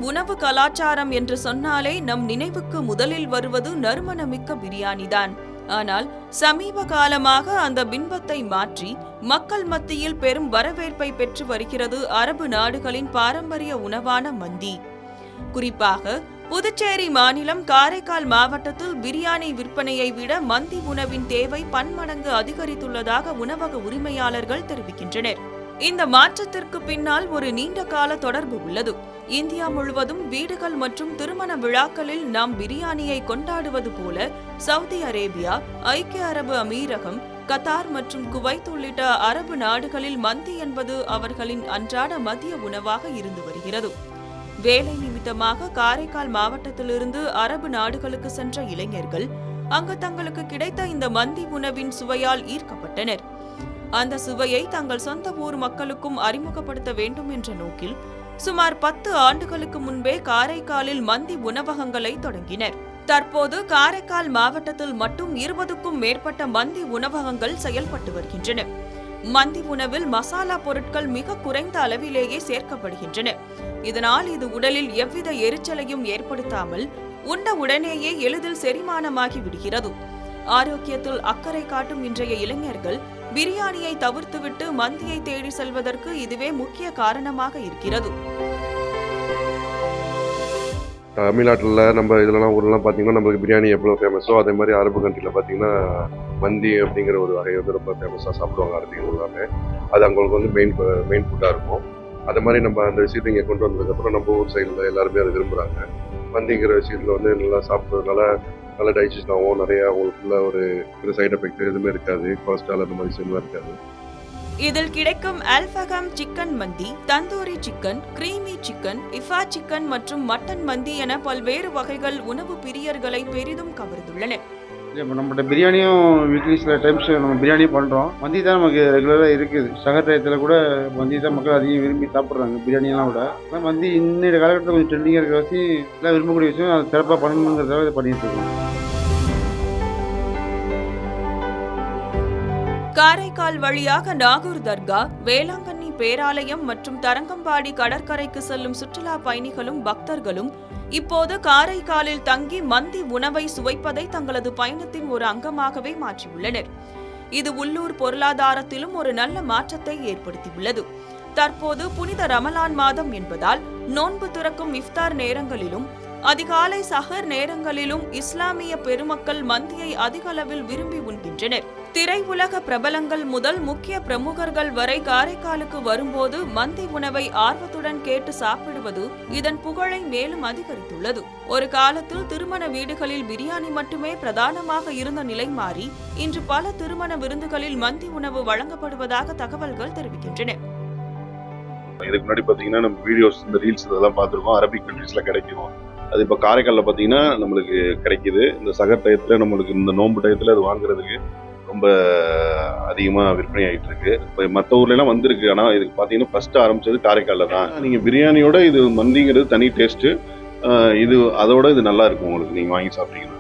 உணவு கலாச்சாரம் என்று சொன்னாலே நம் நினைவுக்கு முதலில் வருவது நறுமணமிக்க பிரியாணிதான். ஆனால் சமீப காலமாக அந்த பிம்பத்தை மாற்றி மக்கள் மத்தியில் பெரும் வரவேற்பை பெற்று வருகிறது அரபு நாடுகளின் பாரம்பரிய உணவான மந்தி. குறிப்பாக புதுச்சேரி மாநிலம் காரைக்கால் மாவட்டத்தில் பிரியாணி விற்பனையை விட மந்தி உணவின் தேவை பன்மடங்கு அதிகரித்துள்ளதாக உணவக உரிமையாளர்கள் தெரிவிக்கின்றனர். இந்த மாற்றத்திற்கு பின்னால் ஒரு நீண்ட கால தொடர்பு உள்ளது. இந்தியா முழுவதும் வீடுகள் மற்றும் திருமண விழாக்களில் நாம் பிரியாணியை கொண்டாடுவது போல சவுதி அரேபியா, ஐக்கிய அரபு அமீரகம், கத்தார் மற்றும் குவைத் உள்ளிட்ட அரபு நாடுகளில் மந்தி என்பது அவர்களின் அன்றாட மதிய உணவாக இருந்து வருகிறது. வேலை நிமித்தமாக காரைக்கால் மாவட்டத்திலிருந்து அரபு நாடுகளுக்கு சென்ற இளைஞர்கள் அங்கு தங்களுக்கு கிடைத்த இந்த மந்தி உணவின் சுவையால் ஈர்க்கப்பட்டனர். அந்த சுவையை தங்கள் சொந்த ஊர் மக்களுக்கும் அறிமுகப்படுத்த வேண்டும் என்ற நோக்கில் சுமார் 10 ஆண்டுகளுக்கு முன்பே காரைக்காலில் மந்தி உணவகங்களை தொடங்கினர். தற்போது காரைக்கால் மாவட்டத்தில் மட்டும் 20க்கும் மேற்பட்ட மந்தி உணவகங்கள் செயல்பட்டு வருகின்றன. மந்தி உணவில் மசாலா பொருட்கள் மிக குறைந்த அளவிலேயே சேர்க்கப்படுகின்றன. இதனால் இது உடலில் எவ்வித எரிச்சலையும் ஏற்படுத்தாமல் உண்ட உடனேயே எளிதில் செரிமானமாகி விடுகிறது. ஆரோக்கியத்தில் அக்கறை காட்டும் இன்றைய இளைஞர்கள் பிரியாணியை தவிர்த்துவிட்டு மந்தியை தேடி செல்வதற்கு இதுவே முக்கிய காரணமாக இருக்கிறது. தமிழ்நாட்டில் நம்ம இதெல்லாம் ஊர்லாம் பார்த்தீங்கன்னா நம்மளுக்கு பிரியாணி எவ்வளோ ஃபேமஸோ அதே மாதிரி அரபு கண்ட்ரியில் பார்த்தீங்கன்னா மந்தி அப்படிங்கிற ஒரு வகை வந்து ரொம்ப ஃபேமஸாக சாப்பிடுவாங்க அரபிகள் எல்லாமே. அது அவங்களுக்கு வந்து மெயின் ஃபுட்டாக இருக்கும். அது மாதிரி நம்ம அந்த விஷயத்தை இங்கே கொண்டு வந்ததுக்கப்புறம் நம்ம ஊர் சைடில் எல்லாருமே அதை விரும்புகிறாங்க. மந்திங்கிற விஷயத்தில் வந்து நல்லா சாப்பிட்றதுனால நல்லா டைஜஸ்ட் ஆகும். நிறையா அவங்களுக்குள்ள ஒரு சைட் எஃபெக்ட் எதுவுமே இருக்காது. கொலஸ்ட்ரால் அந்த மாதிரி விஷயம்லாம் இருக்காது. இதில் கிடைக்கும் அல்ஃபகம் சிக்கன் மந்தி, தந்தூரி சிக்கன், கிரீமி சிக்கன், இஃபா சிக்கன் மற்றும் மட்டன் மந்தி என பல்வேறு வகைகள் உணவு பிரியர்களை பெரிதும் கவர்ந்துள்ளன. இப்போ நம்மகிட்ட பிரியாணியும் வீக்லி சில டைம்ஸ் நம்ம பிரியாணி பண்ணுறோம். மந்தி தான் நமக்கு ரெகுலராக இருக்குது. சகர் டயத்தில் கூட மந்தி தான் மக்கள் அதிகம் விரும்பி சாப்பிட்றாங்க பிரியாணியெல்லாம் விட. ஆனால் மந்தி இன்னொரு காலகட்டத்தில் கொஞ்சம் ட்ரெண்டிங்காக இருக்க வச்சு எல்லாம் விரும்பக்கூடிய விஷயம் அதை சிறப்பாக பண்ணணுங்கிறதால இதை பண்ணிட்டு இருக்கோம். காரைக்கால் வழியாக நாகூர் தர்கா, வேளாங்கண்ணி பேராலயம் மற்றும் தரங்கம்பாடி கடற்கரைக்கு செல்லும் சுற்றுலா பயணிகளும் பக்தர்களும் இப்போது காரைக்காலில் தங்கி மந்தி உணவை சுவைப்பதை தங்களது பயணத்தின் ஒரு அங்கமாகவே மாற்றியுள்ளனர். இது உள்ளூர் பொருளாதாரத்திலும் ஒரு நல்ல மாற்றத்தை ஏற்படுத்தியுள்ளது. தற்போது புனித ரமலான் மாதம் என்பதால் நோன்பு திறக்கும் இஃப்தார் நேரங்களிலும் அதிகாலை சஹர் நேரங்களிலும் இஸ்லாமிய பெருமக்கள் மந்தியை அதிக அளவில் விரும்பி உண்கின்றனர். திரையுலக பிரபலங்கள் முதல் முக்கிய பிரமுகர்கள் வரை காரைக்காலுக்கு வரும்போது மந்தி உணவை ஆர்வத்துடன் கேட்டு சாப்பிடுவது இதன் புகழை மேலும் அதிகரித்துள்ளது. ஒரு காலத்தில் திருமண வீடுகளில் பிரியாணி மட்டுமே பிரதானமாக இருந்த நிலை மாறி இன்று பல திருமண விருந்துகளில் மந்தி உணவு வழங்கப்படுவதாக தகவல்கள் தெரிவிக்கின்றன. இதுக்கு முன்னாடி பார்த்தீங்கன்னா நம்ம வீடியோஸ் இந்த ரீல்ஸ் இதெல்லாம் பார்த்துருக்கோம். அரபிக் கண்ட்ரீஸ்ல கிடைக்கும். அது இப்போ காரைக்காலில் பார்த்தீங்கன்னா நம்மளுக்கு கிடைக்கிது. இந்த சகர் டயத்தில் நம்மளுக்கு இந்த நோன்பு டயத்தில் அது வாங்குறதுக்கு ரொம்ப அதிகமாக விற்பனை ஆகிட்டு இருக்கு. இப்போ மற்ற ஊர்லாம் வந்திருக்கு. ஆனால் இதுக்கு பார்த்தீங்கன்னா ஃபர்ஸ்ட் ஆரம்பிச்சது காரைக்காலில் தான். நீங்கள் பிரியாணியோட இது மந்திங்கிறது தனி டேஸ்ட்டு. இது அதோட இது நல்லா இருக்கும் உங்களுக்கு நீங்கள் வாங்கி சாப்பிட்டீங்கன்னா.